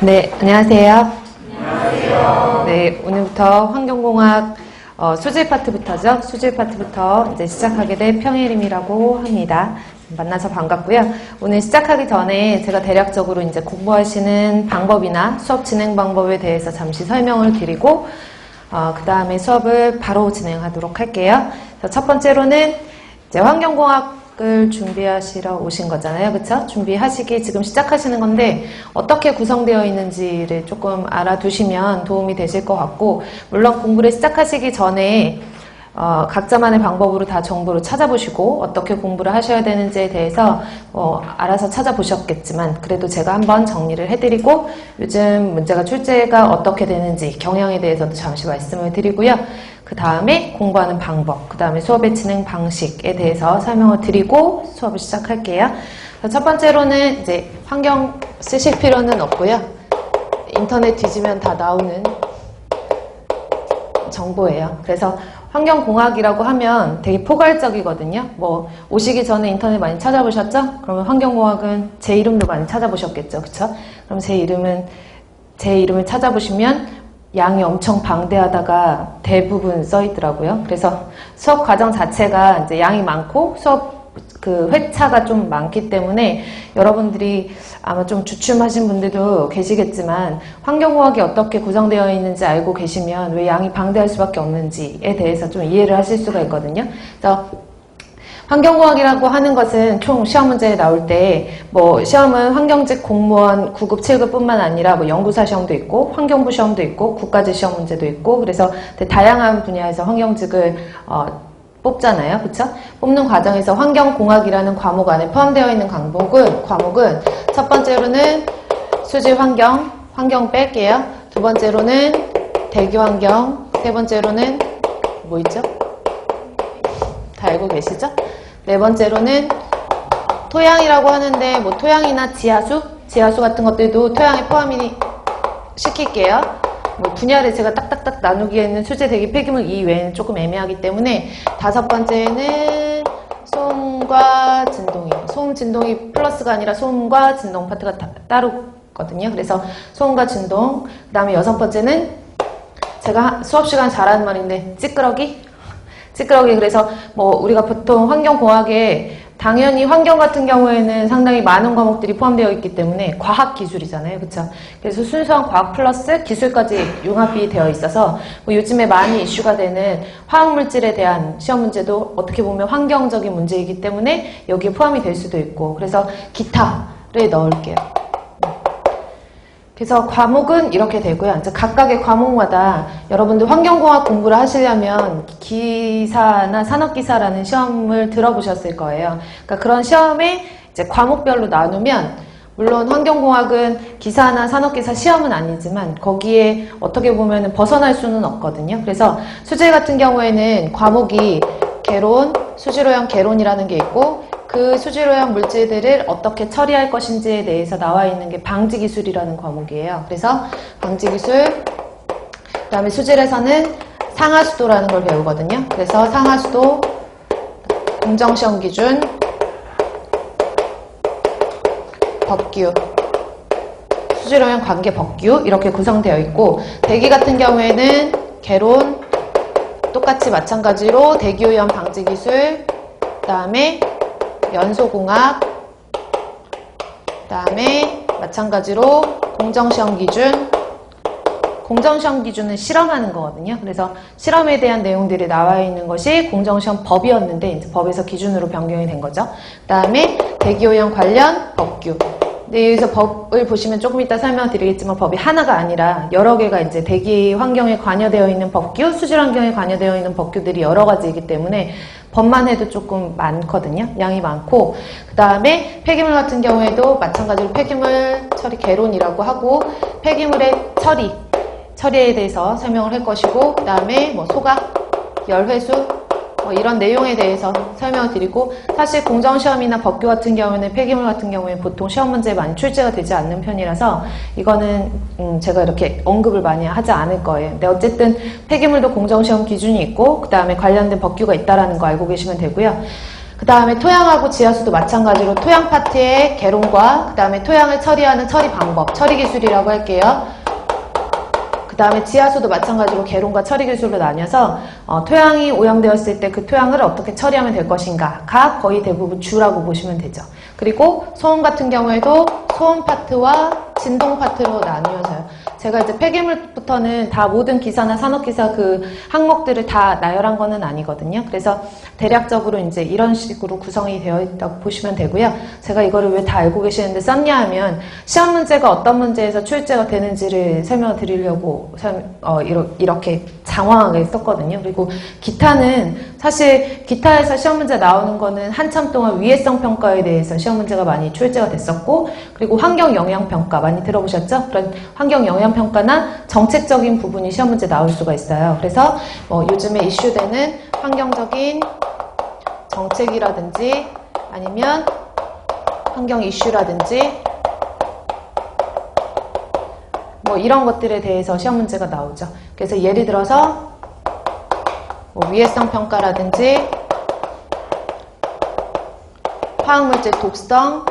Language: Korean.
네, 안녕하세요. 안녕하세요. 네, 오늘부터 환경공학 수질 파트부터죠. 수질 파트부터 이제 시작하게 될 평혜림이라고 합니다. 만나서 반갑고요. 오늘 시작하기 전에 제가 대략적으로 이제 공부하시는 방법이나 수업 진행 방법에 대해서 잠시 설명을 드리고 그 다음에 수업을 바로 진행하도록 할게요. 첫 번째로는 이제 환경공학을 준비하시러 오신 거잖아요. 그쵸? 준비하시기 지금 시작하시는 건데 어떻게 구성되어 있는지를 조금 알아두시면 도움이 되실 것 같고, 물론 공부를 시작하시기 전에 각자만의 방법으로 다 정보를 찾아보시고 어떻게 공부를 하셔야 되는지에 대해서 알아서 찾아보셨겠지만, 그래도 제가 한번 정리를 해드리고 요즘 문제가 출제가 어떻게 되는지 경향에 대해서도 잠시 말씀을 드리고요. 그 다음에 공부하는 방법, 그 다음에 수업의 진행 방식에 대해서 설명을 드리고 수업을 시작할게요. 첫 번째로는 이제 환경 쓰실 필요는 없고요. 인터넷 뒤지면 다 나오는 정보예요. 그래서 환경공학이라고 하면 되게 포괄적이거든요. 뭐 오시기 전에 인터넷 많이 찾아보셨죠? 그러면 환경공학은 제 이름도 많이 찾아보셨겠죠, 그쵸? 그럼 제 이름을 찾아보시면 양이 엄청 방대하다가 대부분 써 있더라고요. 그래서 수업 과정 자체가 이제 양이 많고 수업 그 회차가 좀 많기 때문에 여러분들이 아마 좀 주춤하신 분들도 계시겠지만 환경공학이 어떻게 구성되어 있는지 알고 계시면 왜 양이 방대할 수밖에 없는지에 대해서 좀 이해를 하실 수가 있거든요. 그래서 환경공학이라고 하는 것은 총 시험 문제에 나올 때 뭐 시험은 환경직 공무원 9급, 7급 뿐만 아니라 뭐 연구사 시험도 있고 환경부 시험도 있고 국가직 시험 문제도 있고, 그래서 되게 다양한 분야에서 환경직을 뽑잖아요. 그쵸? 뽑는 과정에서 환경공학이라는 과목 안에 포함되어 있는 과목은 첫 번째로는 수질환경, 환경 뺄게요. 두 번째로는 대기환경, 세 번째로는 뭐 있죠? 다 알고 계시죠? 네 번째로는 토양이라고 하는데 뭐 토양이나 지하수 같은 것들도 토양에 포함이 시킬게요. 뭐 분야를 제가 딱딱딱 나누기에는 수질, 대기, 폐기물 이외에는 조금 애매하기 때문에 다섯 번째는 소음과 진동이에요. 소음, 진동이 플러스가 아니라 소음과 진동 파트가 따로거든요. 그래서 소음과 진동. 그 다음에 여섯 번째는 제가 수업 시간 잘하는 말인데 찌끄러기. 그래서 뭐 우리가 보통 환경공학에 당연히 환경 같은 경우에는 상당히 많은 과목들이 포함되어 있기 때문에 과학기술이잖아요. 그쵸? 그래서 순수한 과학 플러스 기술까지 융합이 되어 있어서 뭐 요즘에 많이 이슈가 되는 화학물질에 대한 시험 문제도 어떻게 보면 환경적인 문제이기 때문에 여기에 포함이 될 수도 있고, 그래서 기타를 넣을게요. 그래서 과목은 이렇게 되고요. 이제 각각의 과목마다 여러분들 환경공학 공부를 하시려면 기사나 산업기사라는 시험을 들어보셨을 거예요. 그러니까 그런 시험에 이제 과목별로 나누면, 물론 환경공학은 기사나 산업기사 시험은 아니지만 거기에 어떻게 보면 벗어날 수는 없거든요. 그래서 수질 같은 경우에는 과목이 개론, 수질오염 개론이라는 게 있고, 그 수질오염 물질들을 어떻게 처리할 것인지에 대해서 나와 있는 게 방지기술이라는 과목이에요. 그래서 방지기술, 그 다음에 수질에서는 상하수도라는 걸 배우거든요. 그래서 상하수도, 공정시험 기준, 법규, 수질오염 관계 법규 이렇게 구성되어 있고, 대기 같은 경우에는 개론, 똑같이 마찬가지로 대기오염 방지기술, 그 다음에 연소공학, 그 다음에 마찬가지로 공정시험 기준. 공정시험 기준은 실험하는 거거든요. 그래서 실험에 대한 내용들이 나와 있는 것이 공정시험 법이었는데 이제 법에서 기준으로 변경이 된 거죠. 그 다음에 대기오염 관련 법규. 근데 여기서 법을 보시면 조금 이따 설명드리겠지만 법이 하나가 아니라 여러 개가 이제 대기 환경에 관여되어 있는 법규, 수질 환경에 관여되어 있는 법규들이 여러 가지이기 때문에 법만 해도 조금 많거든요. 양이 많고, 그 다음에 폐기물 같은 경우에도 마찬가지로 폐기물 처리 개론이라고 하고, 폐기물의 처리에 대해서 설명을 할 것이고, 그 다음에 뭐 소각, 열회수, 뭐 이런 내용에 대해서 설명을 드리고, 사실 공정시험이나 법규 같은 경우에는 폐기물 같은 경우에는 보통 시험 문제에 많이 출제가 되지 않는 편이라서 이거는 제가 이렇게 언급을 많이 하지 않을 거예요. 근데 어쨌든 폐기물도 공정시험 기준이 있고 그 다음에 관련된 법규가 있다라는 거 알고 계시면 되고요. 그 다음에 토양하고 지하수도 마찬가지로 토양 파트의 개론과 그 다음에 토양을 처리하는 처리 방법, 처리 기술이라고 할게요. 그 다음에 지하수도 마찬가지로 개론과 처리 기술로 나뉘어서 토양이 오염되었을 때 그 토양을 어떻게 처리하면 될 것인가가 거의 대부분 주라고 보시면 되죠. 그리고 소음 같은 경우에도 소음 파트와 진동 파트로 나뉘어서요. 제가 이제 폐기물부터는 다 모든 기사나 산업기사 그 항목들을 다 나열한 거는 아니거든요. 그래서 대략적으로 이제 이런 식으로 구성이 되어 있다고 보시면 되고요. 제가 이거를 왜 다 알고 계시는데 썼냐 하면 시험 문제가 어떤 문제에서 출제가 되는지를 설명을 드리려고 이렇게 장황하게 썼거든요. 그리고 기타는 사실 기타에서 시험 문제 나오는 거는 한참 동안 위해성 평가에 대해서 시험 문제가 많이 출제가 됐었고, 그리고 환경 영향 평가 많이 들어보셨죠? 그런 환경 영향 평가나 정책적인 부분이 시험 문제 나올 수가 있어요. 그래서 요즘에 이슈되는 환경적인 정책이라든지 아니면 환경 이슈라든지 이런 것들에 대해서 시험 문제가 나오죠. 그래서 예를 들어서 위해성 평가라든지 화학물질 독성,